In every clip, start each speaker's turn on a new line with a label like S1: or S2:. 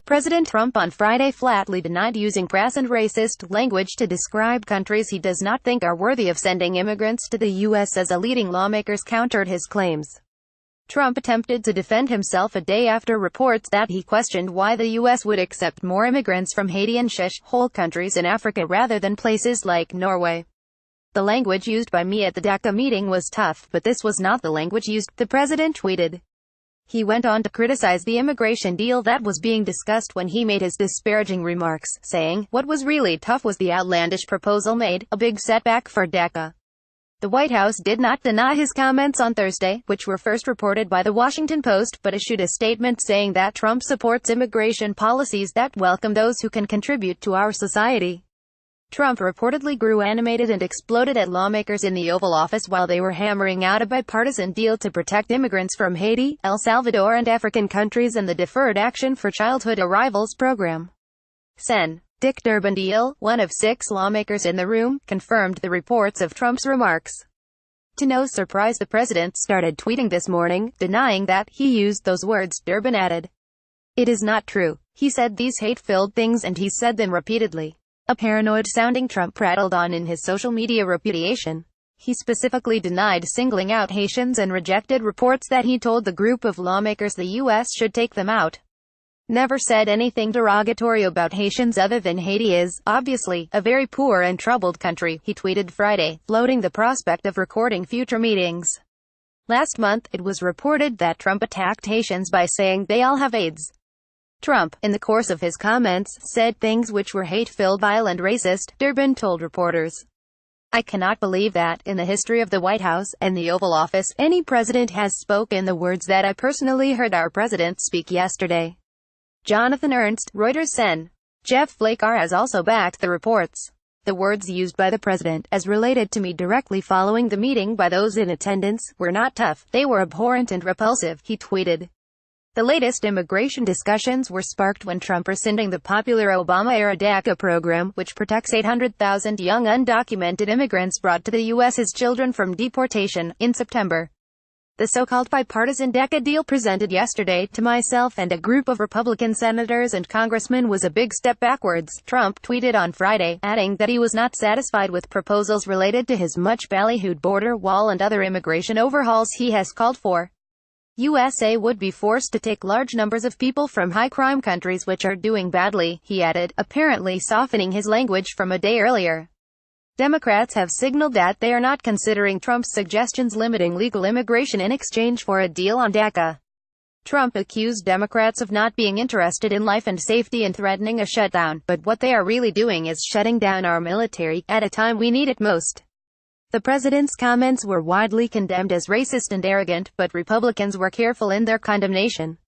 S1: President Trump on Friday flatly denied using crass and racist language to describe countries he does not think are worthy of sending immigrants to the U.S. as leading lawmakers countered his claims. Trump attempted to defend himself a day after reports that he questioned why the U.S. would accept more immigrants from Haiti and whole countries in Africa rather than places like Norway. "The language used by me at the DACA meeting was tough, but this was not the language used," the president tweeted. He went on to criticize the immigration deal that was being discussed when he made his disparaging remarks, saying, "What was really tough was the outlandish proposal made, a big setback for DACA." The White House did not deny his comments on Thursday, which were first reported by The Washington Post, but issued a statement saying that Trump supports immigration policies that welcome those who can contribute to our society. Trump reportedly grew animated and exploded at lawmakers in the Oval Office while they were hammering out a bipartisan deal to protect immigrants from Haiti, El Salvador and African countries and the Deferred Action for Childhood Arrivals program. Sen. Dick Durbin Deal, one of 6 lawmakers in the room, confirmed the reports of Trump's remarks. To no surprise, the president started tweeting this morning, denying that he used those words. Durbin added, "It is not true. He said these hate-filled things and he said them repeatedly." A paranoid-sounding Trump prattled on in his social media repudiation. He specifically denied singling out Haitians and rejected reports that he told the group of lawmakers the U.S. should take them out. "Never said anything derogatory about Haitians other than Haiti is, obviously, a very poor and troubled country," he tweeted Friday, floating the prospect of recording future meetings. Last month, it was reported that Trump attacked Haitians by saying they all have AIDS. Trump, in the course of his comments, said things which were hate-filled, vile and racist, Durbin told reporters. "I cannot believe that, in the history of the White House and the Oval Office, any president has spoken the words that I personally heard our president speak yesterday." Jonathan Ernst, Reuters. Sen. Jeff Flake has also backed the reports. "The words used by the president, as related to me directly following the meeting by those in attendance, were not tough, they were abhorrent and repulsive," he tweeted. The latest immigration discussions were sparked when Trump rescinding the popular Obama-era DACA program, which protects 800,000 young undocumented immigrants brought to the U.S. as children from deportation, in September. "The so-called bipartisan DACA deal presented yesterday to myself and a group of Republican senators and congressmen was a big step backwards," Trump tweeted on Friday, adding that he was not satisfied with proposals related to his much ballyhooed border wall and other immigration overhauls he has called for. USA would be forced to take large numbers of people from high-crime countries which are doing badly, he added, apparently softening his language from a day earlier. Democrats have signaled that they are not considering Trump's suggestions limiting legal immigration in exchange for a deal on DACA. Trump accused Democrats of not being interested in life and safety and threatening a shutdown, but what they are really doing is shutting down our military, at a time we need it most. The president's comments were widely condemned as racist and arrogant, but Republicans were careful in their condemnation.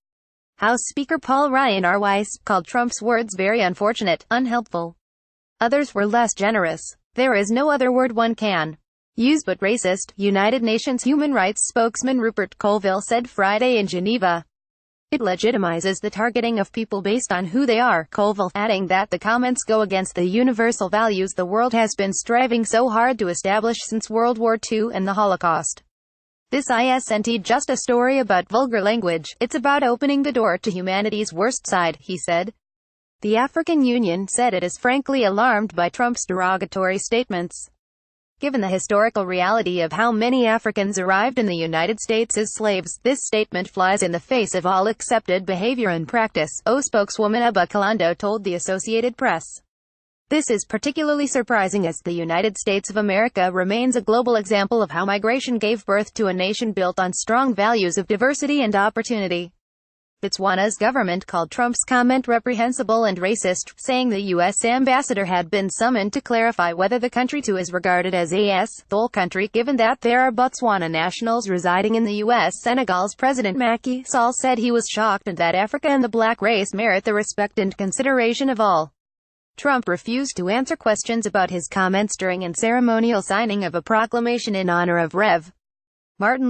S1: House Speaker Paul Ryan called Trump's words very unfortunate, unhelpful. Others were less generous. "There is no other word one can use but racist," United Nations human rights spokesman Rupert Colville said Friday in Geneva. "It legitimizes the targeting of people based on who they are," Colville, adding that the comments go against the universal values the world has been striving so hard to establish since World War II and the Holocaust. "This isn't just a story about vulgar language, it's about opening the door to humanity's worst side," he said. The African Union said it is frankly alarmed by Trump's derogatory statements. Given the historical reality of how many Africans arrived in the United States as slaves, this statement flies in the face of all accepted behavior and practice, spokeswoman Abba Kalando told the Associated Press. "This is particularly surprising as the United States of America remains a global example of how migration gave birth to a nation built on strong values of diversity and opportunity." Botswana's government called Trump's comment reprehensible and racist, saying the U.S. ambassador had been summoned to clarify whether the country too is regarded as a thole country, given that there are Botswana nationals residing in the U.S. Senegal's President Macky Sall said he was shocked and that Africa and the black race merit the respect and consideration of all. Trump refused to answer questions about his comments during a ceremonial signing of a proclamation in honor of Rev. Martin